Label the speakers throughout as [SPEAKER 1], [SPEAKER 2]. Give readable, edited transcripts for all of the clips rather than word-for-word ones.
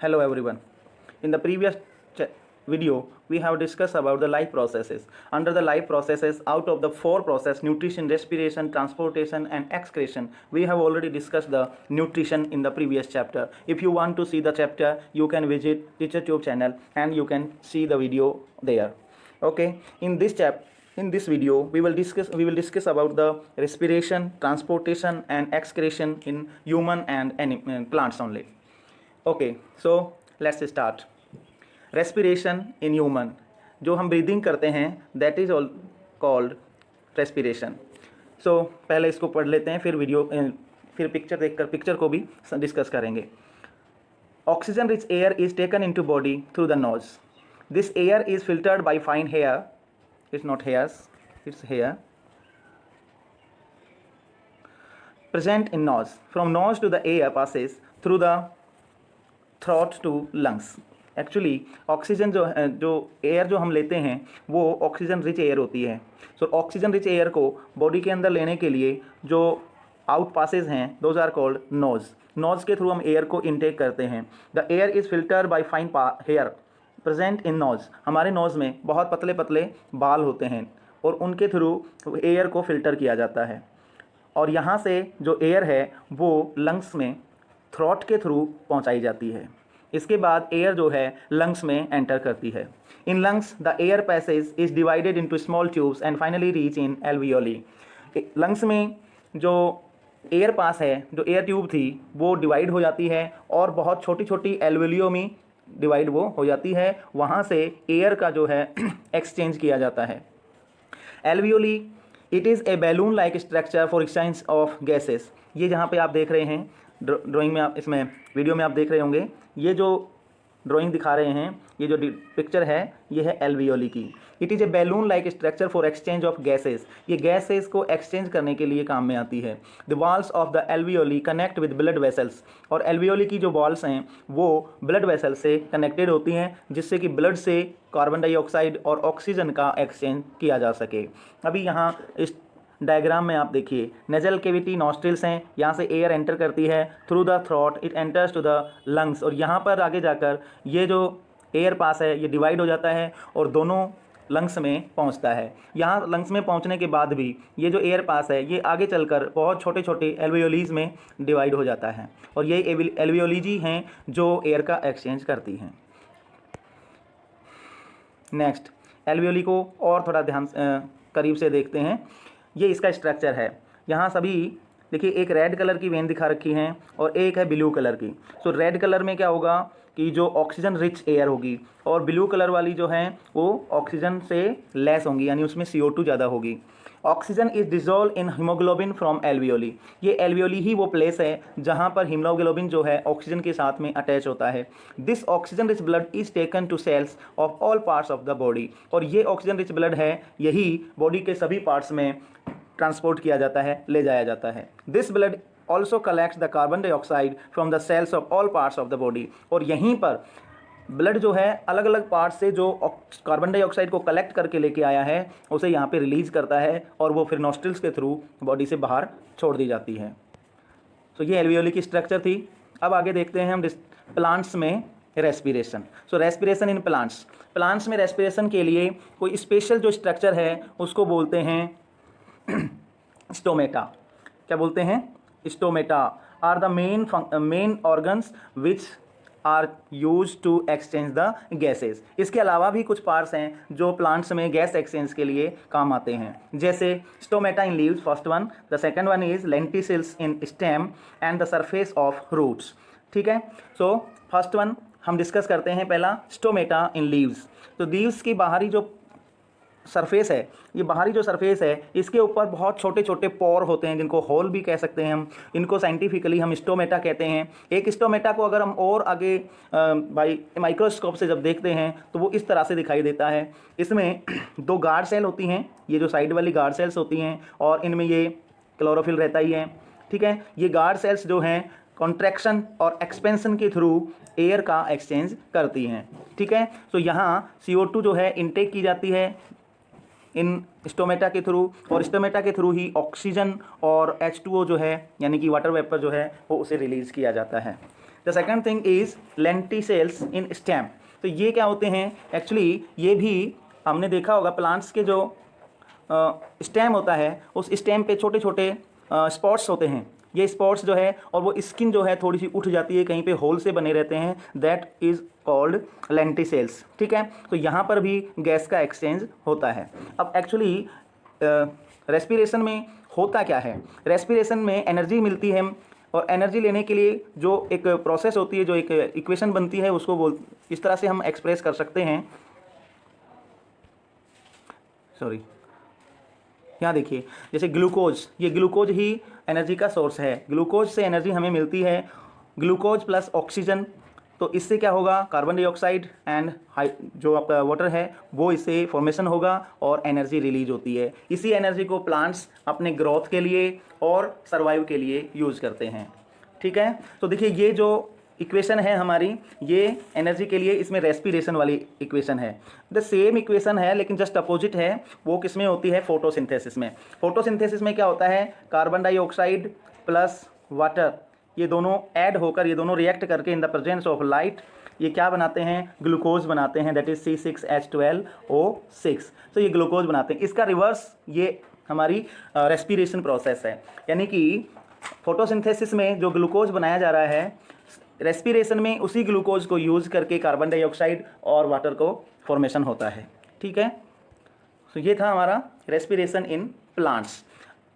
[SPEAKER 1] Hello everyone. In the previous video, we have discussed about the life processes. Under the life processes, out of the four processes, nutrition, respiration, transportation and excretion, we have already discussed the nutrition in the previous chapter. If you want to see the chapter, you can visit TeacherTube channel and you can see the video there. Okay, in this video we will discuss about the respiration, transportation and excretion in human and plants only. Okay so let's start. Respiration in human, जो हम breathing करते हैं that is all called respiration. So पहले इसको पढ़ लेते हैं, फिर पिक्चर देखकर पिक्चर को भी डिस्कस करेंगे. Oxygen rich air is taken into body through the nose. This air is filtered by fine hair, it's not hairs, it's hair present in nose. From nose to the air passes through the throat to lungs. Actually oxygen जो air जो हम लेते हैं वो oxygen rich air होती है. So oxygen rich air को body के अंदर लेने के लिए जो आउट पासेज हैं those are called nose. Nose के थ्रू हम एयर को इनटेक करते हैं. The air is filtered by fine hair present in nose. हमारे नोज में बहुत पतले पतले बाल होते हैं और उनके थ्रू एयर को फिल्टर किया जाता है और यहाँ से जो एयर है वो लंग्स में थ्रॉट के थ्रू पहुंचाई जाती है. इसके बाद एयर जो है लंग्स में एंटर करती है. In lungs the air passage is divided into small tubes and finally reach in alveoli. Lungs में जो एयर पास है, जो एयर ट्यूब थी वो डिवाइड हो जाती है और बहुत छोटी छोटी एल्वियोलियो में डिवाइड वो हो जाती है. वहाँ से एयर का जो है एक्सचेंज किया जाता है. Alveoli it is a balloon like structure for exchange of gases. ये जहाँ पे आप देख रहे हैं ड्राइंग में, आप इसमें वीडियो में आप देख रहे होंगे, ये जो ड्राइंग दिखा रहे हैं, ये जो पिक्चर है ये है एल्वियोली की. It is a balloon like structure for exchange of gases. ये गैसेस को एक्सचेंज करने के लिए काम में आती है. The walls of the alveoli connect with blood vessels. और एल्वियोली की जो वॉल्स हैं वो ब्लड वेसल से कनेक्टेड होती हैं जिससे कि ब्लड से कार्बन डाइऑक्साइड और ऑक्सीजन का एक्सचेंज किया जा सके. अभी यहाँ इस डायग्राम में आप देखिए, नेजल केविटी नॉस्ट्रिल्स हैं, यहाँ से एयर एंटर करती है through the throat, it enters to the lungs और यहाँ पर आगे जाकर ये जो एयर पास है ये डिवाइड हो जाता है और दोनों लंग्स में पहुँचता है. यहाँ लंग्स में पहुँचने के बाद भी ये जो एयर पास है ये आगे चलकर बहुत छोटे छोटे एल्वियोलीज में डिवाइड हो जाता है और ये एल्वियोलीज ही हैं जो एयर का एक्सचेंज करती हैं. नेक्स्ट, एल्वियोली को और थोड़ा ध्यान करीब से देखते हैं. ये इसका स्ट्रक्चर है. यहाँ सभी देखिए, एक रेड कलर की वेन दिखा रखी हैं और एक है ब्लू कलर की. सो रेड कलर में क्या होगा कि जो ऑक्सीजन रिच एयर होगी और ब्लू कलर वाली जो है वो ऑक्सीजन से लेस होंगी, यानी उसमें CO2 ज़्यादा होगी. Oxygen is dissolve in haemoglobin from alveoli. ये एल्वियोली ही वो प्लेस है जहाँ पर हीमोग्लोबिन जो है ऑक्सीजन के साथ में अटैच होता है. This oxygen rich blood is taken to cells of all parts of the body. और ये ऑक्सीजन रिच ब्लड है यही बॉडी के सभी पार्ट्स में ट्रांसपोर्ट किया जाता है, ले जाया जाता है. This blood also collects the carbon dioxide from the cells of all parts of the body. और यहीं पर ब्लड जो है अलग अलग पार्ट से जो कार्बन डाइऑक्साइड को कलेक्ट करके लेके आया है उसे यहाँ पे रिलीज करता है और वो फिर नॉस्ट्रिल्स के थ्रू बॉडी से बाहर छोड़ दी जाती है. तो ये एल्वियोली की स्ट्रक्चर थी. अब आगे देखते हैं हम प्लांट्स में respiration. So respiration in plants. Plants में रेस्पिरेशन के लिए कोई स्पेशल जो स्ट्रक्चर है उसको बोलते हैं स्टोमेटा. क्या बोलते हैं? Stomata are the main organs which are use to exchange the gases. इसके अलावा भी कुछ पार्ट्स हैं जो प्लांट्स में गैस एक्सचेंज के लिए काम आते हैं. जैसे stomata in leaves, first one. The second one is lenticels in stem and the surface of roots. ठीक है. सो फर्स्ट वन हम डिस्कस करते हैं. पहला स्टोमेटा इन लीव्स. तो लीव्स की बाहरी जो सरफेस है, ये बाहरी जो सरफेस है इसके ऊपर बहुत छोटे छोटे पोर होते हैं जिनको होल भी कह सकते हैं हम. इनको साइंटिफिकली हम स्टोमेटा कहते हैं. एक स्टोमेटा को अगर हम और आगे बाई माइक्रोस्कोप से जब देखते हैं तो वो इस तरह से दिखाई देता है. इसमें दो गार्ड सेल होती हैं, ये जो साइड वाली गार्ड सेल्स होती हैं और इनमें ये क्लोरोफिल रहता ही है. ठीक है. ये गार्ड सेल्स जो हैं कॉन्ट्रैक्शन और एक्सपेंशन के थ्रू एयर का एक्सचेंज करती हैं. ठीक है. तो यहाँ CO2 जो है इनटेक की जाती है इन स्टोमेटा के थ्रू और स्टोमेटा के थ्रू ही ऑक्सीजन और H2O जो है यानी कि वाटर वेपर जो है वो उसे रिलीज़ किया जाता है. The second thing is lenticels in stem. तो ये क्या होते हैं एक्चुअली, ये भी हमने देखा होगा प्लांट्स के जो स्टेम होता है उस स्टेम पे छोटे छोटे स्पॉट्स होते हैं। ये स्पॉट्स जो है और वो स्किन जो है थोड़ी सी उठ जाती है, कहीं पे होल से बने रहते हैं, दैट इज़ कॉल्ड लेंटिसेल्स। ठीक है, तो यहाँ पर भी गैस का एक्सचेंज होता है। अब एक्चुअली रेस्पिरेशन में होता क्या है, रेस्पिरेशन में एनर्जी मिलती है और एनर्जी लेने के लिए जो एक प्रोसेस होती है, जो एक इक्वेशन बनती है, उसको इस तरह से हम एक्सप्रेस कर सकते हैं। सॉरी, यहाँ देखिए जैसे ग्लूकोज, ये ग्लूकोज ही एनर्जी का सोर्स है। ग्लूकोज से एनर्जी हमें मिलती है, ग्लूकोज प्लस ऑक्सीजन। तो इससे क्या होगा, कार्बन डाइऑक्साइड एंड जो आपका वाटर है वो इससे फॉर्मेशन होगा और एनर्जी रिलीज होती है। इसी एनर्जी को प्लांट्स अपने ग्रोथ के लिए और सर्वाइव के लिए यूज़ करते हैं। ठीक है, तो देखिए ये जो इक्वेशन है हमारी, ये एनर्जी के लिए, इसमें रेस्पिरेशन वाली इक्वेशन है। द सेम इक्वेशन है लेकिन जस्ट अपोजिट है। वो किस में होती है, फोटोसिंथेसिस में। फोटोसिंथेसिस में क्या होता है, कार्बन डाइऑक्साइड प्लस वाटर, ये दोनों ऐड होकर, ये दोनों रिएक्ट करके in the presence of light ये क्या बनाते हैं, ग्लूकोज बनाते हैं, दैट इज C6H12O6। तो ये ग्लूकोज बनाते हैं। इसका रिवर्स ये हमारी रेस्पिरेशन प्रोसेस है, यानी कि फोटोसिंथेसिस में जो ग्लूकोज बनाया जा रहा है, रेस्पिरेशन में उसी ग्लूकोज को यूज़ करके कार्बन डाइऑक्साइड और वाटर को फॉर्मेशन होता है। ठीक है, तो ये था हमारा respiration in plants.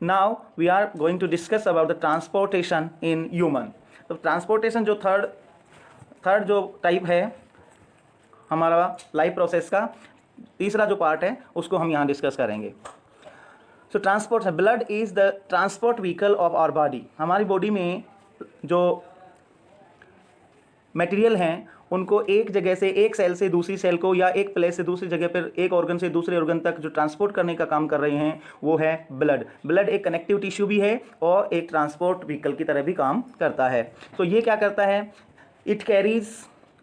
[SPEAKER 1] Now we are going to discuss about the transportation in human. तो ट्रांसपोर्टेशन जो थर्ड जो टाइप है हमारा लाइफ प्रोसेस का, तीसरा जो पार्ट है उसको हम यहाँ डिस्कस करेंगे। So transport, blood is the transport vehicle of our body. हमारी बॉडी में जो मटेरियल हैं उनको एक जगह से, एक सेल से दूसरी सेल को, या एक प्लेस से दूसरी जगह पर, एक ऑर्गन से दूसरे ऑर्गन तक जो ट्रांसपोर्ट करने का काम कर रहे हैं वो है ब्लड। ब्लड एक कनेक्टिव टिश्यू भी है और एक ट्रांसपोर्ट व्हीकल की तरह भी काम करता है। तो ये क्या करता है, it carries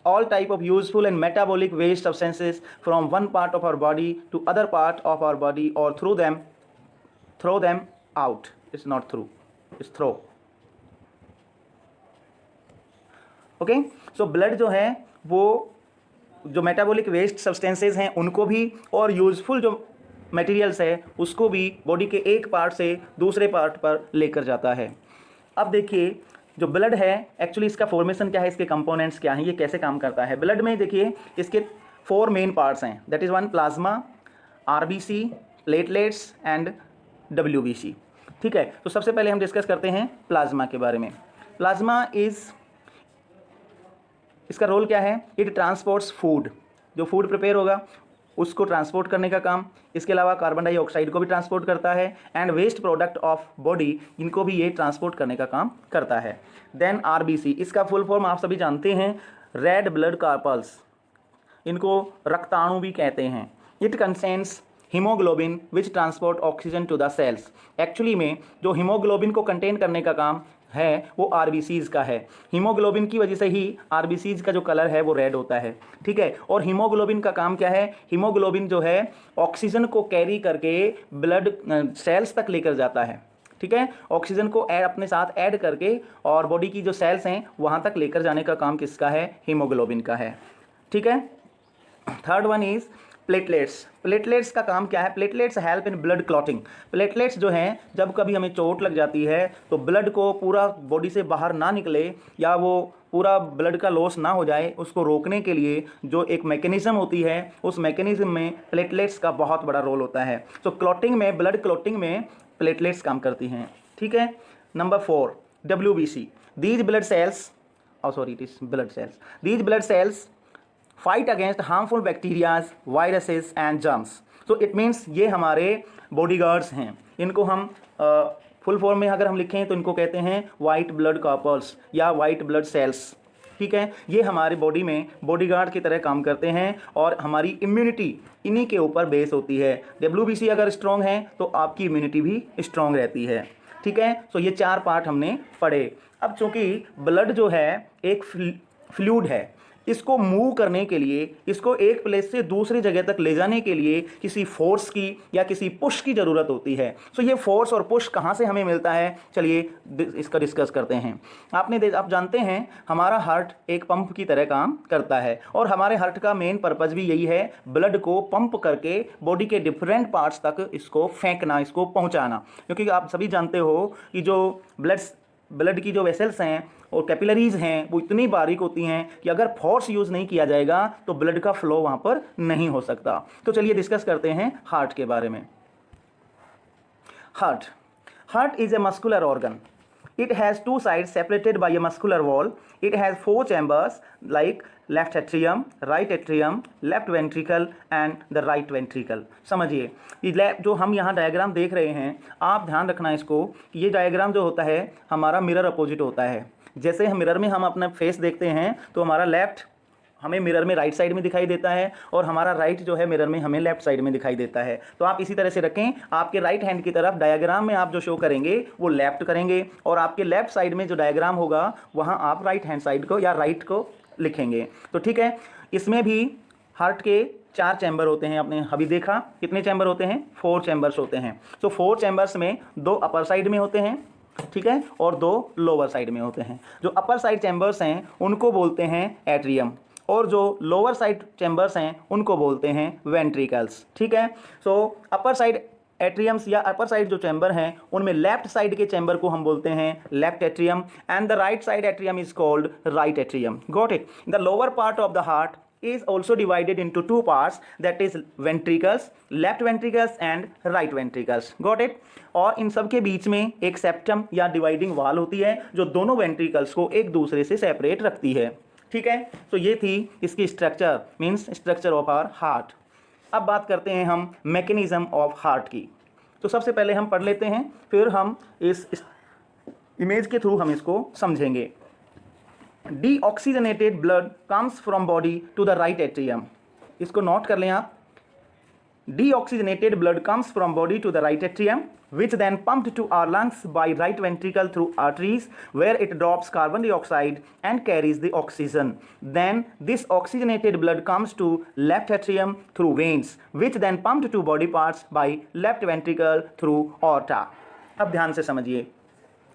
[SPEAKER 1] all type of useful and metabolic waste substances from one part of our body to other part of our body or throw them out. It's not through, it's throw. Okay, so blood जो है वो जो metabolic waste substances हैं उनको भी और useful जो materials है उसको भी बॉडी के एक पार्ट से दूसरे पार्ट पर लेकर जाता है। अब देखिए जो ब्लड है एक्चुअली इसका फॉर्मेशन क्या है, इसके कंपोनेंट्स क्या हैं, ये कैसे काम करता है। ब्लड में देखिए इसके 4 मेन पार्ट्स हैं, that is 1 plasma, RBC, platelets and WBC. ठीक है, तो सबसे पहले हम डिस्कस करते हैं प्लाज्मा के बारे में। प्लाज्मा इसका रोल क्या है, इट ट्रांसपोर्ट्स फूड, जो फूड प्रिपेयर होगा उसको ट्रांसपोर्ट करने का काम। इसके अलावा कार्बन डाइऑक्साइड को भी ट्रांसपोर्ट करता है and waste product of body, इनको भी ये ट्रांसपोर्ट करने का काम करता है। देन आरबीसी, इसका फुल फॉर्म आप सभी जानते हैं, रेड ब्लड कार्पल्स, इनको रक्ताणु भी कहते हैं। It contains haemoglobin which transport oxygen to the cells. Actually में जो हीमोग्लोबिन को कंटेन करने का काम है वो आरबीसीज का है। हीमोग्लोबिन की वजह से ही आरबीसीज का जो कलर है वो रेड होता है। ठीक है, और हीमोग्लोबिन का काम क्या है, हीमोग्लोबिन जो है ऑक्सीजन को कैरी करके ब्लड सेल्स तक लेकर जाता है। ठीक है, ऑक्सीजन को अपने साथ ऐड करके और बॉडी की जो सेल्स हैं वहाँ तक लेकर जाने का काम किसका है, हीमोग्लोबिन का है। ठीक है, third one is platelets. Platelets का काम क्या है, platelets help in blood clotting. Platelets जो हैं जब कभी हमें चोट लग जाती है तो ब्लड को पूरा बॉडी से बाहर ना निकले या वो पूरा ब्लड का लॉस ना हो जाए, उसको रोकने के लिए जो एक मैकेनिज्म होती है उस मैकेनिज्म में प्लेटलेट्स का बहुत बड़ा रोल होता है। तो क्लॉटिंग में, ब्लड क्लॉटिंग में प्लेटलेट्स काम करती हैं। ठीक है, number 4 WBC, these blood cells, it is blood cells, these blood cells fight against harmful bacterias, viruses and germs. तो इट मीन्स ये हमारे बॉडीगार्ड्स हैं। इनको हम फुल फॉर्म में अगर हम लिखें तो इनको कहते हैं वाइट ब्लड कार्पल्स या वाइट ब्लड सेल्स। ठीक है, ये हमारे बॉडी में बॉडीगार्ड की तरह काम करते हैं और हमारी इम्यूनिटी इन्हीं के ऊपर बेस होती है। WBC अगर स्ट्रॉन्ग है तो आपकी इम्यूनिटी भी स्ट्रॉन्ग रहती है। ठीक है, तो ये 4 पार्ट हमने पढ़े। अब चूंकि ब्लड जो है एक फ्लूइड है, इसको मूव करने के लिए, इसको एक प्लेस से दूसरी जगह तक ले जाने के लिए किसी फोर्स की या किसी पुश की ज़रूरत होती है। सो ये फोर्स और पुश कहाँ से हमें मिलता है, चलिए इसका डिस्कस करते हैं। आप जानते हैं हमारा हार्ट एक पंप की तरह काम करता है और हमारे हार्ट का मेन पर्पज़ भी यही है, ब्लड को पंप करके बॉडी के डिफरेंट पार्ट्स तक इसको फेंकना, इसको पहुँचाना। क्योंकि आप सभी जानते हो कि जो ब्लड की जो वेसल्स हैं और कैपिलरीज हैं वो इतनी बारीक होती हैं कि अगर फोर्स यूज़ नहीं किया जाएगा तो ब्लड का फ्लो वहाँ पर नहीं हो सकता। तो चलिए डिस्कस करते हैं हार्ट के बारे में। Heart is a muscular organ. It has two sides separated by a muscular wall. It has four chambers like left atrium, right atrium, left ventricle and the right ventricle. समझिए ये जो हम यहाँ डायग्राम देख रहे हैं, आप ध्यान रखना इसको कि ये डायग्राम जो होता है हमारा मिरर अपोजिट होता है। जैसे हम मिरर में हम अपना फेस देखते हैं तो हमारा लेफ्ट हमें मिरर में राइट साइड में दिखाई देता है और हमारा राइट जो है मिरर में हमें लेफ्ट साइड में दिखाई देता है। तो आप इसी तरह से रखें, आपके राइट हैंड की तरफ डायग्राम में आप जो शो करेंगे वो लेफ्ट करेंगे और आपके लेफ्ट साइड में जो डायग्राम होगा वहाँ आप राइट हैंड साइड को या राइट को लिखेंगे। तो ठीक है, इसमें भी हार्ट के 4 चैम्बर होते हैं। आपने अभी देखा कितने चैम्बर होते हैं, 4 चैम्बर्स होते हैं। तो 4 चैम्बर्स में 2 अपर साइड में होते हैं, ठीक है, और 2 लोअर साइड में होते हैं। जो अपर साइड चैम्बर्स हैं उनको बोलते हैं एट्रियम और जो लोअर साइड चैम्बर्स हैं उनको बोलते हैं वेंट्रिकल्स। ठीक है, सो अपर साइड एट्रियम्स या अपर साइड जो चैम्बर हैं उनमें लेफ्ट साइड के चैम्बर को हम बोलते हैं left atrium and the right side atrium is called right atrium. Got it? The lower part of the heart is also divided into 2 parts, that is ventricles, left ventricles and right ventricles. Got it? और इन सब के बीच में एक septum या dividing वाल होती है जो दोनों वेंट्रिकल्स को एक दूसरे से सेपरेट रखती है। ठीक है, तो ये थी इसकी structure, means structure of our heart. अब बात करते हैं हम मैकेनिज्म ऑफ हार्ट की। तो सबसे पहले हम पढ़ लेते हैं, फिर हम इस इमेज के थ्रू हम इसको समझेंगे। Deoxygenated blood comes from body to the right atrium. इसको नोट कर लें आप। Deoxygenated blood comes from body to the right atrium, which then pumped to our lungs by right ventricle through arteries, where it drops carbon dioxide and carries the oxygen. Then this oxygenated blood comes to left atrium through veins, which then pumped to body parts by left ventricle through aorta. अब ध्यान से समझिए,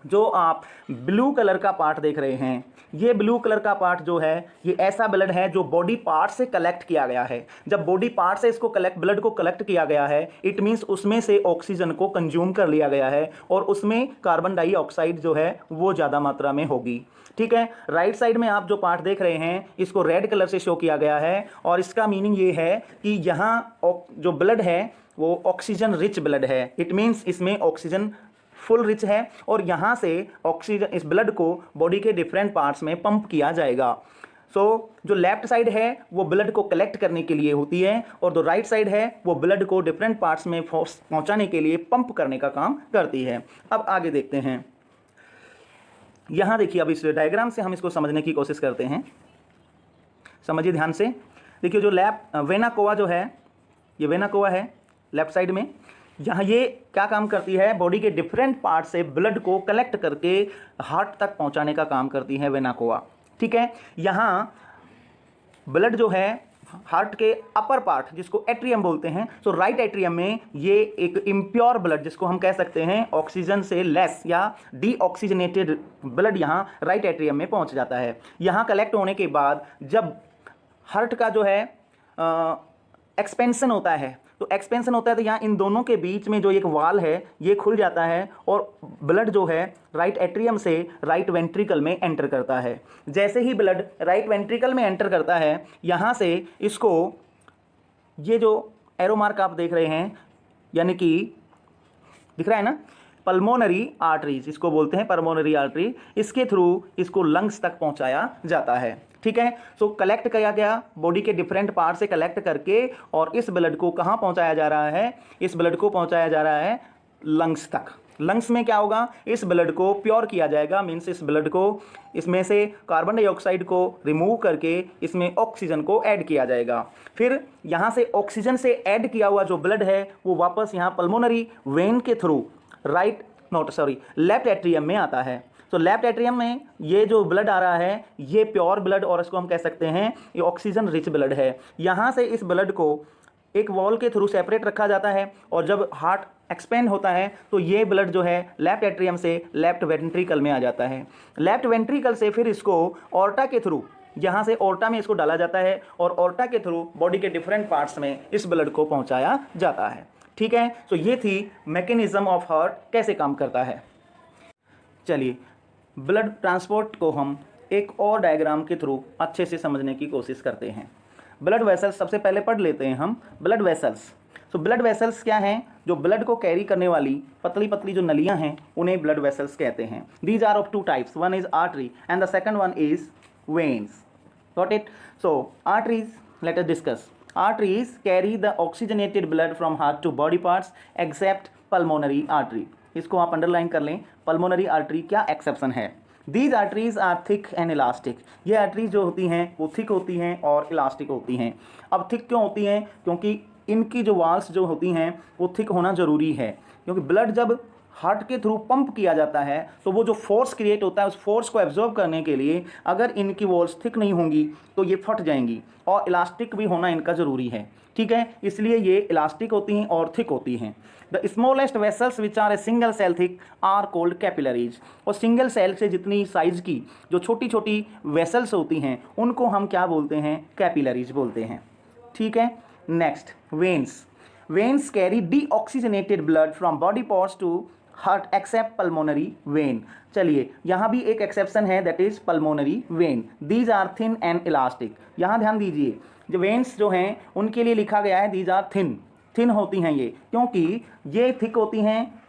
[SPEAKER 1] जो आप blue colour का part देख रहे हैं, ये ब्लू कलर का पार्ट जो है ये ऐसा ब्लड है जो बॉडी पार्ट से कलेक्ट किया गया है। जब बॉडी पार्ट से इसको ब्लड को कलेक्ट किया गया है, इट मीन्स उसमें से ऑक्सीजन को कंज्यूम कर लिया गया है और उसमें कार्बन डाइऑक्साइड जो है वो ज़्यादा मात्रा में होगी। ठीक है, राइट साइड में आप जो पार्ट देख रहे हैं इसको रेड कलर से शो किया गया है और इसका मीनिंग ये है कि यहाँ जो ब्लड है वो ऑक्सीजन रिच ब्लड है। इट मीन्स इसमें ऑक्सीजन फुल रिच है और यहाँ से ऑक्सीजन इस ब्लड को बॉडी के डिफरेंट पार्ट्स में पंप किया जाएगा। सो जो लेफ्ट साइड है वो ब्लड को कलेक्ट करने के लिए होती है और जो राइट साइड है वो ब्लड को डिफरेंट पार्ट्स में पहुँचाने के लिए पंप करने का काम करती है। अब आगे देखते हैं, यहाँ देखिए, अब इस डायग्राम से हम इसको समझने की कोशिश करते हैं। समझिए ध्यान से, देखिए जो वेना कोवा जो है, ये वेना कोवा है लेफ्ट साइड में। यहाँ ये क्या काम करती है, बॉडी के डिफरेंट पार्ट से ब्लड को कलेक्ट करके हार्ट तक पहुँचाने का काम करती है वेना कोवा। ठीक है, यहाँ ब्लड जो है हार्ट के अपर पार्ट जिसको एट्रियम बोलते हैं, तो राइट एट्रियम में ये एक इम्प्योर ब्लड जिसको हम कह सकते हैं ऑक्सीजन से लेस या डीऑक्सीजनेटेड ब्लड यहाँ राइट एट्रियम में पहुँच जाता है। यहाँ कलेक्ट होने के बाद जब हार्ट का जो है एक्सपेंशन होता है, तो एक्सपेंशन होता है तो यहाँ इन दोनों के बीच में जो एक वाल है ये खुल जाता है और ब्लड जो है राइट एट्रियम से राइट वेंट्रिकल में एंटर करता है। जैसे ही ब्लड राइट वेंट्रिकल में एंटर करता है, यहाँ से इसको ये जो एरो मार्क आप देख रहे हैं, यानी कि दिख रहा है ना, पल्मोनरी आर्टरीज इसको बोलते हैं, पल्मोनरी आर्टरी, इसके थ्रू इसको लंग्स तक पहुँचाया जाता है। ठीक है, सो कलेक्ट किया गया बॉडी के डिफरेंट पार्ट से कलेक्ट करके और इस ब्लड को कहाँ पहुँचाया जा रहा है, इस ब्लड को पहुँचाया जा रहा है लंग्स तक। लंग्स में क्या होगा, इस ब्लड को प्योर किया जाएगा, मीन्स इस ब्लड को इसमें से कार्बन डाइऑक्साइड को रिमूव करके इसमें ऑक्सीजन को ऐड किया जाएगा। फिर यहाँ से ऑक्सीजन से ऐड किया हुआ जो ब्लड है वो वापस यहाँ पल्मोनरी वेन के थ्रू लेफ्ट एट्रियम में आता है। तो लेफ्ट एट्रियम में ये जो ब्लड आ रहा है ये प्योर ब्लड, और इसको हम कह सकते हैं ये ऑक्सीजन रिच ब्लड है। यहाँ से इस ब्लड को एक वॉल के थ्रू सेपरेट रखा जाता है, और जब हार्ट एक्सपेंड होता है तो ये ब्लड जो है लेफ्ट एट्रियम से लेफ्ट वेंट्रिकल में आ जाता है। लेफ्ट वेंट्रिकल से फिर इसको ऑर्टा के थ्रू, यहाँ से ऑर्टा में इसको डाला जाता है, और ऑर्टा के थ्रू बॉडी के डिफरेंट पार्ट्स में इस ब्लड को पहुँचाया जाता है। ठीक है, तो ये थी मैकेनिज्म ऑफ हार्ट कैसे काम करता है। चलिए ब्लड ट्रांसपोर्ट को हम एक और डायग्राम के थ्रू अच्छे से समझने की कोशिश करते हैं। ब्लड वेसल्स सबसे पहले पढ़ लेते हैं हम। ब्लड वेसल्स, तो ब्लड वेसल्स क्या हैं? जो ब्लड को कैरी करने वाली पतली पतली जो नलियां हैं उन्हें ब्लड वेसल्स कहते हैं। These are of two types, one is artery and the second one is veins. Got it? So arteries, let us discuss. Arteries carry the oxygenated blood from heart to body parts except pulmonary artery. इसको आप underline कर लें, pulmonary artery क्या exception है। These arteries are thick and elastic. ये arteries जो होती हैं वो थिक होती हैं और इलास्टिक होती हैं। अब थिक क्यों होती हैं? क्योंकि इनकी जो वाल्स जो होती हैं वो थिक होना ज़रूरी है, क्योंकि ब्लड जब हार्ट के थ्रू पंप किया जाता है तो वो जो फोर्स क्रिएट होता है उस फोर्स को एब्जॉर्ब करने के लिए अगर इनकी वॉल्स थिक नहीं होंगी तो ये फट जाएंगी, और इलास्टिक भी होना इनका ज़रूरी है। ठीक है, इसलिए ये इलास्टिक होती हैं और थिक होती हैं। The smallest vessels which are a single cell thick are called capillaries. और सिंगल सेल से जितनी साइज की जो छोटी छोटी वेसल्स होती हैं उनको हम क्या बोलते हैं? कैपिलरीज बोलते हैं। ठीक है, next veins. Veins carry deoxygenated blood from body parts to heart except pulmonary vein. चलिए यहाँ भी एक एक्सेप्शन है, that is pulmonary vein. These are thin and elastic. यहाँ ध्यान दीजिए, जो वेन्स जो हैं उनके लिए लिखा गया है these are thin. थिन होती हैं ये, क्योंकि ये थिक होती हैं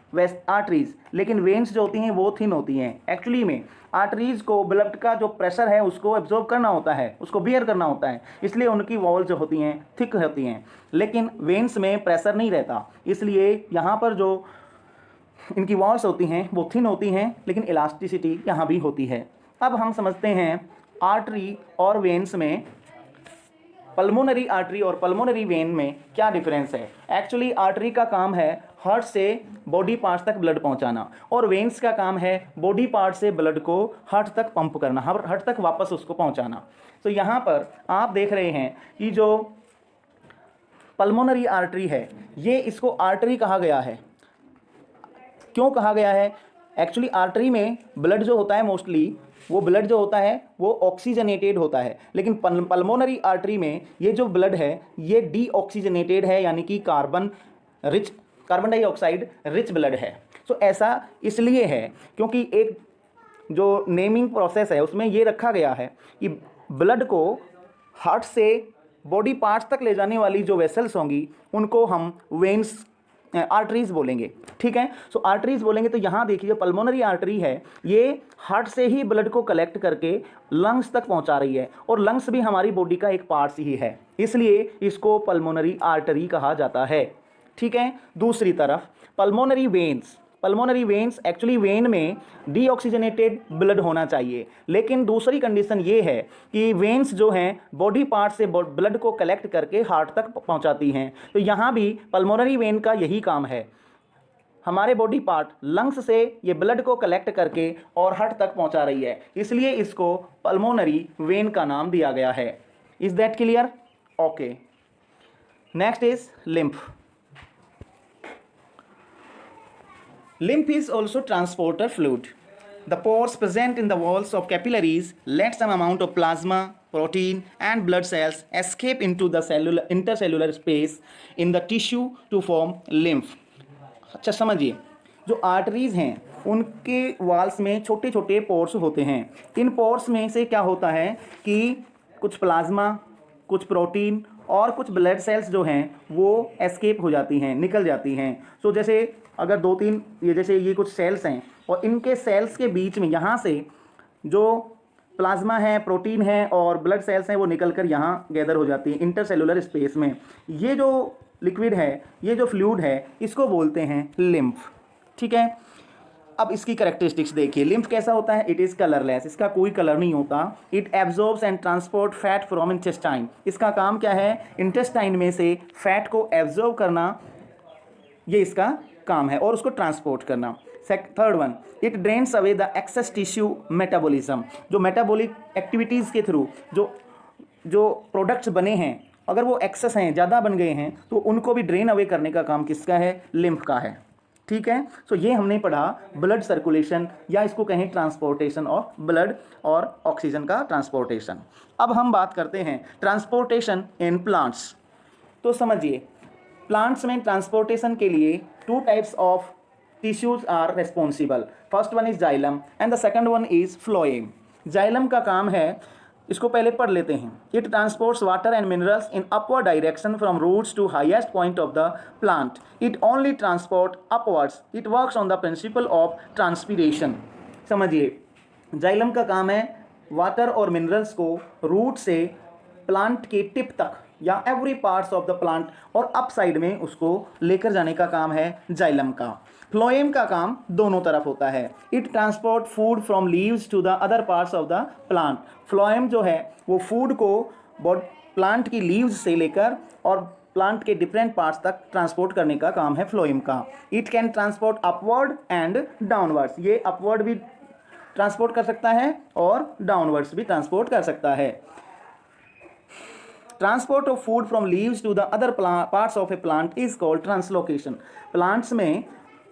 [SPEAKER 1] आर्टरीज, लेकिन वेन्स जो होती हैं वो थिन होती हैं। एक्चुअली में आर्टरीज को ब्लड का जो प्रेशर है उसको एब्जॉर्ब करना होता है, उसको बियर करना होता है, इसलिए उनकी वॉल जो होती हैं थिक होती हैं, लेकिन वेन्स में प्रेशर नहीं रहता, इसलिए यहाँ पर जो इनकी वॉल्स होती हैं वो थिन होती हैं, लेकिन इलास्टिसिटी यहाँ भी होती है। अब हम समझते हैं आर्टरी और वेन्स में, पल्मोनरी आर्टरी और पल्मोनरी वेन में क्या डिफरेंस है। एक्चुअली आर्टरी का काम है हार्ट से बॉडी पार्ट्स तक ब्लड पहुंचाना, और वेन्स का काम है बॉडी पार्ट से ब्लड को हार्ट तक पंप करना, हार्ट तक वापस उसको पहुंचाना। तो यहाँ पर आप देख रहे हैं कि जो पल्मोनरी आर्टरी है ये इसको आर्टरी कहा गया है। क्यों कहा गया है? एक्चुअली आर्टरी में ब्लड जो होता है मोस्टली वो ब्लड जो होता है वो ऑक्सीजनेटेड होता है, लेकिन पल्मोनरी आर्टरी में ये जो ब्लड है ये डीऑक्सीजनेटेड है, यानी कि कार्बन डाइऑक्साइड रिच ब्लड है। तो ऐसा इसलिए है क्योंकि एक जो नेमिंग प्रोसेस है उसमें ये रखा गया है कि ब्लड को हार्ट से बॉडी पार्ट्स तक ले जाने वाली जो वेसल्स होंगी उनको हम वेन्स आर्टरीज बोलेंगे। ठीक है, सो आर्टरीज बोलेंगे। तो यहाँ देखिए पल्मोनरी आर्टरी है ये हार्ट से ही ब्लड को कलेक्ट करके लंग्स तक पहुँचा रही है, और लंग्स भी हमारी बॉडी का एक पार्ट्स ही है, इसलिए इसको पल्मोनरी आर्टरी कहा जाता है। ठीक है, दूसरी तरफ पल्मोनरी वेन्स एक्चुअली वेन में डीऑक्सीजनेटेड ब्लड होना चाहिए, लेकिन दूसरी कंडीशन ये है कि वेन्स जो हैं बॉडी पार्ट से ब्लड को कलेक्ट करके हार्ट तक पहुंचाती हैं। तो यहाँ भी पल्मोनरी वेन का यही काम है, हमारे बॉडी पार्ट लंग्स से ये ब्लड को कलेक्ट करके और हार्ट तक पहुंचा रही है, इसलिए इसको पल्मोनरी वेन का नाम दिया गया है। Is that clear? Okay, next is lymph. Lymph is also transporter fluid. The pores present in the walls of capillaries let some amount of plasma, protein and blood cells escape into the intercellular space in the tissue to form lymph. अच्छा समझिए, जो arteries हैं उनके Waals में छोटे छोटे pores होते हैं। इन पोर्स में से क्या होता है कि कुछ प्लाज्मा, कुछ प्रोटीन और कुछ ब्लड सेल्स जो हैं वो एस्केप हो जाती हैं, निकल जाती हैं। सो जैसे अगर 2-3 ये कुछ सेल्स हैं और इनके सेल्स के बीच में यहाँ से जो प्लाज्मा है, प्रोटीन है और ब्लड सेल्स हैं वो निकल कर यहाँ गैदर हो जाती है इंटरसेलुलर स्पेस में। ये जो लिक्विड है, ये जो फ्लूइड है, इसको बोलते हैं लिम्फ। ठीक है, अब इसकी कैरेक्टरिस्टिक्स देखिए। लिम्फ कैसा होता है? इट इज़ कलरलेस, इसका कोई कलर नहीं होता। It absorbs and transport fat from intestine. इसका काम क्या है? इंटेस्टाइन में से फैट को एब्जॉर्ब करना, ये इसका काम है, और उसको ट्रांसपोर्ट करना। Third one, it drains away the excess tissue metabolism. जो मेटाबॉलिक एक्टिविटीज़ के थ्रू जो जो प्रोडक्ट्स बने हैं, अगर वो एक्सेस हैं, ज़्यादा बन गए हैं, तो उनको भी ड्रेन अवे करने का काम किसका है? लिम्फ का है। ठीक है, सो ये हमने पढ़ा ब्लड सर्कुलेशन, या इसको कहें ट्रांसपोर्टेशन ऑफ ब्लड और ऑक्सीजन का ट्रांसपोर्टेशन। अब हम बात करते हैं ट्रांसपोर्टेशन इन प्लांट्स। तो समझिए, प्लांट्स में ट्रांसपोर्टेशन के लिए two types of tissues are responsible. First one is xylem and the second one is phloem. Xylem का काम है, इसको पहले पढ़ लेते हैं। It transports water and minerals in upward direction from roots to highest point of the plant. It only transport upwards. It works on the principle of transpiration. समझिए, xylem का काम है वाटर और मिनरल्स को रूट से plant के tip तक या every parts of the plant और अप साइड में उसको लेकर जाने का काम है जाइलम का। फ्लोएम का काम दोनों तरफ होता है। It transport food from leaves to the other parts of the plant. Phloem जो है वो फूड को प्लांट की लीव्स से लेकर और प्लांट के डिफरेंट पार्ट्स तक ट्रांसपोर्ट करने का काम है फ्लोएम का। It can transport upward and downwards. ये अपवर्ड भी ट्रांसपोर्ट कर सकता है और डाउनवर्ड्स भी ट्रांसपोर्ट कर सकता है। Transport of food from leaves to the other parts of a plant is called translocation. Plants में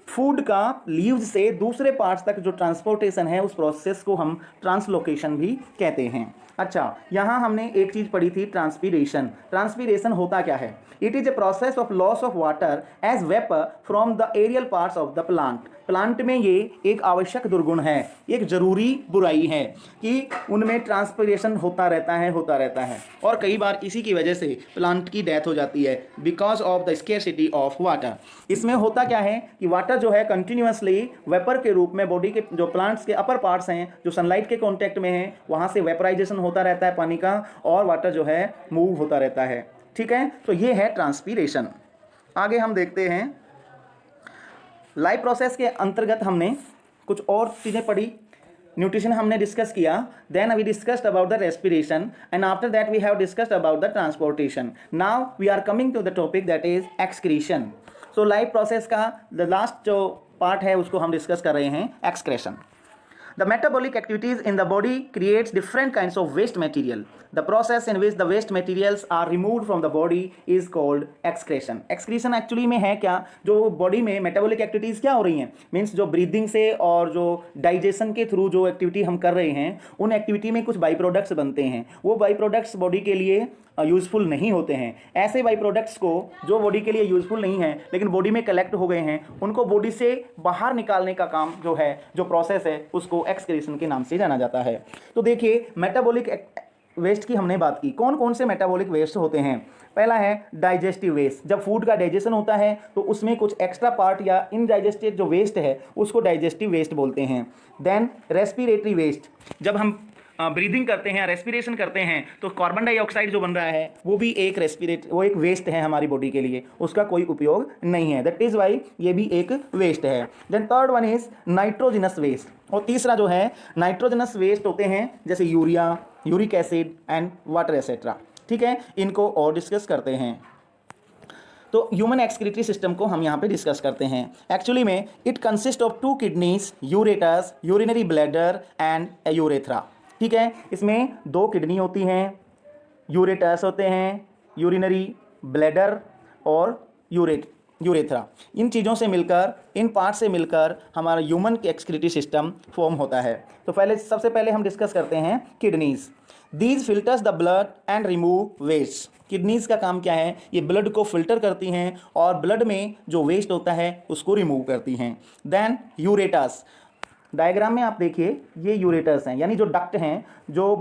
[SPEAKER 1] फूड का लीव्स से दूसरे पार्ट्स तक जो ट्रांसपोर्टेशन है, उस प्रोसेस को हम ट्रांसलोकेशन भी कहते हैं। अच्छा, यहाँ हमने एक चीज़ पढ़ी थी, ट्रांसपीरेशन। ट्रांसपीरेशन होता क्या है? It is a process of loss of water as vapour from the aerial parts of the plant. Plant में ये एक आवश्यक दुर्गुण है, एक जरूरी बुराई है कि उनमें ट्रांसपीरेशन होता रहता है और कई बार इसी की वजह से प्लांट की डेथ हो जाती है, because of the scarcity of water. इसमें होता क्या है कि वाटर जो है कंटिन्यूसली वेपर के रूप में बॉडी के जो प्लांट्स के अपर पार्ट्स हैं, जो सनलाइट के कॉन्टैक्ट में हैं, वहाँ से वेपराइजेशन होता रहता है पानी का, और वाटर जो है मूव होता रहता है। ठीक है, तो ये है ट्रांसपीरेशन। आगे हम देखते हैं, लाइफ प्रोसेस के अंतर्गत हमने कुछ और चीज़ें पढ़ी। न्यूट्रिशन हमने डिस्कस किया, then we discussed about the respiration, and after that we have discussed about the transportation. Now we are coming to the topic that is excretion. So life process का द लास्ट जो part है उसको हम discuss कर रहे हैं, excretion. The metabolic activities in the body creates different kinds of waste material. The process in which the waste materials are removed from the body is called excretion. Excretion actually में है क्या? जो body में metabolic activities क्या हो रही हैं, means जो ब्रीदिंग से और जो डाइजेशन के थ्रू जो एक्टिविटी हम कर रहे हैं, उन एक्टिविटी में कुछ बाई प्रोडक्ट्स बनते हैं। वो बाई प्रोडक्ट्स बॉडी के लिए यूज़फुल नहीं होते हैं। ऐसे बाई प्रोडक्ट्स को जो बॉडी के लिए यूज़फुल नहीं है लेकिन बॉडी में कलेक्ट हो गए हैं, उनको बॉडी से बाहर निकालने का काम जो है, जो प्रोसेस है, उसको एक्सक्रीशन के नाम से जाना जाता है। तो देखिए, मेटाबॉलिक वेस्ट की हमने बात की। कौन कौन से मेटाबॉलिक वेस्ट होते हैं? पहला है डाइजेस्टिव वेस्ट। जब फूड का डाइजेशन होता है तो उसमें कुछ एक्स्ट्रा पार्ट या इनडाइजेस्टेड जो वेस्ट है उसको डाइजेस्टिव वेस्ट बोलते हैं। देन रेस्पिरेटरी वेस्ट, जब हम ब्रीदिंग करते हैं, रेस्पिरेशन करते हैं, तो कार्बन डाइऑक्साइड जो बन रहा है वो भी एक वो एक वेस्ट है हमारी बॉडी के लिए, उसका कोई उपयोग नहीं है। दैट इज़ वाई ये भी एक वेस्ट है। Then third one is nitrogenous waste, और तीसरा जो है नाइट्रोजिनस वेस्ट होते हैं जैसे urea, uric acid and water etcetera. ठीक है, इनको और डिस्कस करते हैं। तो ह्यूमन एक्सक्रीटरी सिस्टम को हम यहाँ पे डिस्कस करते हैं। एक्चुअली में it consist of 2 kidneys, ureters, urinary bladder and urethra. ठीक है, इसमें 2 किडनी होती हैं, यूरेटस होते हैं, यूरिनरी ब्लैडर और यूरेथ्रा। इन चीज़ों से मिलकर, इन पार्ट से मिलकर हमारा ह्यूमन एक्सक्रीटरी सिस्टम फॉर्म होता है। तो सबसे पहले हम डिस्कस करते हैं kidneys. These filters the blood and remove waste. Kidneys का काम क्या है? ये ब्लड को फिल्टर करती हैं और ब्लड में जो वेस्ट होता है उसको रिमूव करती हैं। देन यूरेटस, डायग्राम में आप देखिए, ये यूरेटस हैं, यानी जो डक्ट हैं जो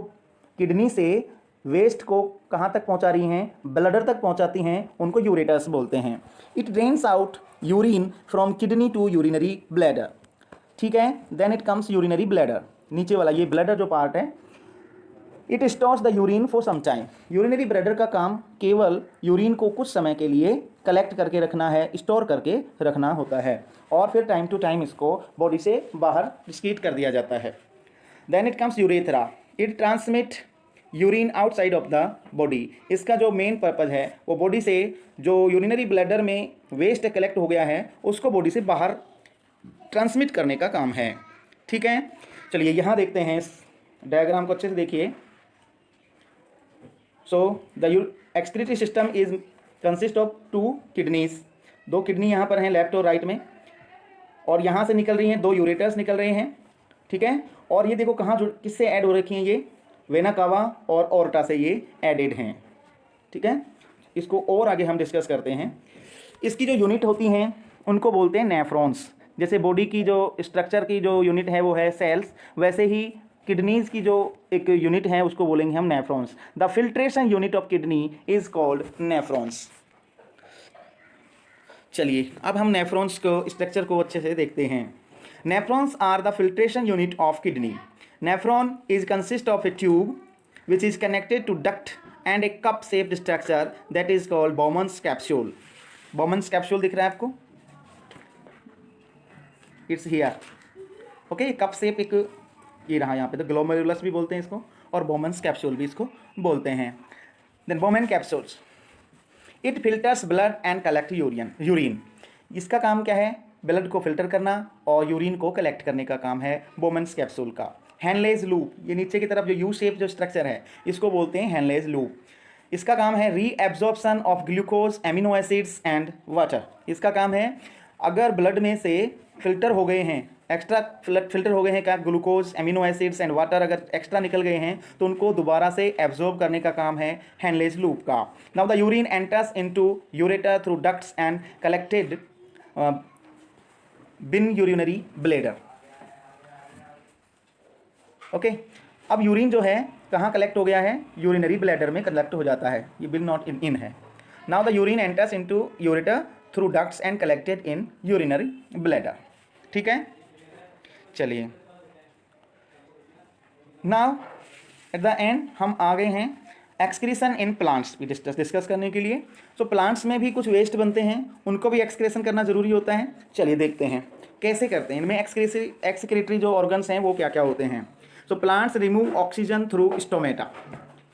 [SPEAKER 1] किडनी से वेस्ट को कहाँ तक पहुँचा रही हैं, ब्लडर तक पहुँचाती हैं, उनको यूरेटस बोलते हैं। It drains out urine from kidney to urinary bladder. ठीक है, then it comes urinary bladder, नीचे वाला ये ब्लैडर जो पार्ट है। It stores the urine for some time. Urinary bladder का काम केवल यूरिन को कुछ समय के लिए कलेक्ट करके रखना है, स्टोर करके रखना होता है, और फिर टाइम टू टाइम इसको बॉडी से बाहर डिस्क्रीट कर दिया जाता है। Then it comes urethra. It transmit urine outside of the body. इसका जो मेन पर्पज़ है वो बॉडी से जो यूरिनरी ब्लैडर में वेस्ट कलेक्ट हो गया है उसको बॉडी से बाहर ट्रांसमिट करने का काम है। ठीक है, चलिए यहाँ देखते हैं इस डायग्राम को अच्छे से देखिए। So the excretory system is consist of 2 kidneys, 2 kidney यहाँ पर हैं लेफ्ट और राइट में, और यहाँ से निकल रही हैं 2 यूरेटर्स निकल रहे हैं। ठीक है, और ये देखो कहाँ किससे ऐड हो रखी हैं, ये वेना कावा और ओर्टा से ये एडेड हैं। ठीक है, इसको और आगे हम डिस्कस करते हैं। इसकी जो यूनिट होती हैं उनको बोलते हैं नेफ्रॉन्स। जैसे बॉडी की जो स्ट्रक्चर की जो यूनिट है वो है सेल्स, वैसे ही किडनीज की जो एक यूनिट है उसको बोलेंगे हम nephrons. The filtration unit of kidney is called nephrons. चलिए अब हम नेफ्रॉन्स को स्ट्रक्चर को अच्छे से देखते हैं। Nephrons are the filtration unit of kidney. Nephron is consist of a tube which is connected to duct and a cup shaped structure that is called Bowman's capsule. Bowman's capsule दिख रहा है आपको, it's here. Okay, cup shape एक ये रहा यहाँ पे, तो ग्लोमेरुलस भी बोलते हैं इसको और बॉमन्स कैप्सूल भी इसको बोलते हैं। Then Bowman capsules, it filters blood and collect urine. इसका काम क्या है, ब्लड को फिल्टर करना और यूरिन को कलेक्ट करने का काम है बॉमन्स कैप्सूल का। हैनलेज लूप, ये नीचे की तरफ जो यू शेप जो स्ट्रक्चर है इसको बोलते हैं हैनलेज लूप। इसका काम है reabsorption of glucose, amino acids and water. इसका काम है अगर ब्लड में से फिल्टर हो गए हैं, एक्स्ट्रा फिल्टर हो गए हैं क्या, glucose, amino acids and water अगर एक्स्ट्रा निकल गए हैं तो उनको दोबारा से एब्जॉर्ब करने का काम है हैनलेज लूप का। Now the urine enters into ureter through ducts and collected been urinary bladder. Okay, अब यूरिन जो है कहाँ कलेक्ट हो गया है, यूरिनरी ब्लैडर में कलेक्ट हो जाता है, ये बिल नॉट इन है। Now the urine enters into ureter through ducts and collected in urinary bladder. ठीक है, चलिए नाउ एट द एंड हम आ गए हैं एक्सक्रीशन इन प्लांट्स भी डिस्कस करने के लिए। सो प्लांट्स में भी कुछ वेस्ट बनते हैं, उनको भी एक्सक्रीशन करना जरूरी होता है। चलिए देखते हैं कैसे करते हैं, इनमें एक्सक्रीटरी जो ऑर्गन्स हैं वो क्या क्या होते हैं। So plants remove oxygen through stomata.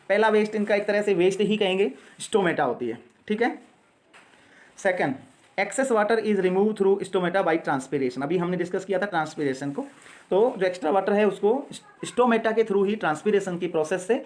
[SPEAKER 1] पहला वेस्ट इनका एक तरह से वेस्ट ही कहेंगे, स्टोमेटा होती है। ठीक है, second, excess water is remove through stomata by transpiration. अभी हमने डिस्कस किया था ट्रांसपीरेशन को, तो जो एक्स्ट्रा वाटर है उसको स्टोमेटा के थ्रू ही ट्रांसपीरेशन की प्रोसेस से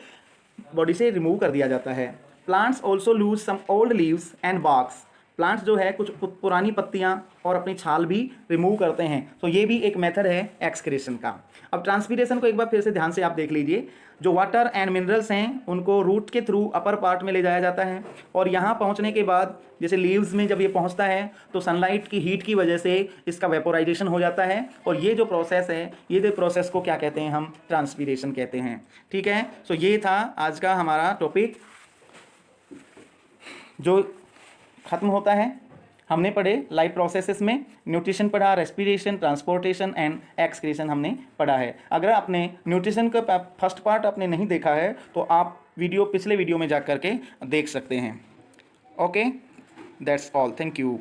[SPEAKER 1] बॉडी से रिमूव कर दिया जाता है। Plants also lose some old leaves and barks. Plants जो है कुछ पुरानी पत्तियां और अपनी छाल भी रिमूव करते हैं, तो ये भी एक मेथड है एक्सक्रीशन का। अब ट्रांसपीरेशन को एक बार फिर से ध्यान से आप देख लीजिए। जो वाटर एंड मिनरल्स हैं उनको रूट के थ्रू अपर पार्ट में ले जाया जाता है, और यहाँ पहुँचने के बाद जैसे लीव्स में जब ये पहुँचता है तो सनलाइट की हीट की वजह से इसका वेपोराइजेशन हो जाता है, और ये जो प्रोसेस है, ये जो प्रोसेस को क्या कहते हैं, हम ट्रांसपीरेशन कहते हैं। ठीक है, सो ये था आज का हमारा टॉपिक जो ख़त्म होता है। हमने पढ़े लाइफ प्रोसेसेस में न्यूट्रिशन पढ़ा, रेस्पिरेशन, ट्रांसपोर्टेशन एंड एक्सक्रीशन हमने पढ़ा है। अगर आपने न्यूट्रिशन का फर्स्ट पार्ट आपने नहीं देखा है तो आप पिछले वीडियो में जा कर के देख सकते हैं। Okay, that's all, thank you.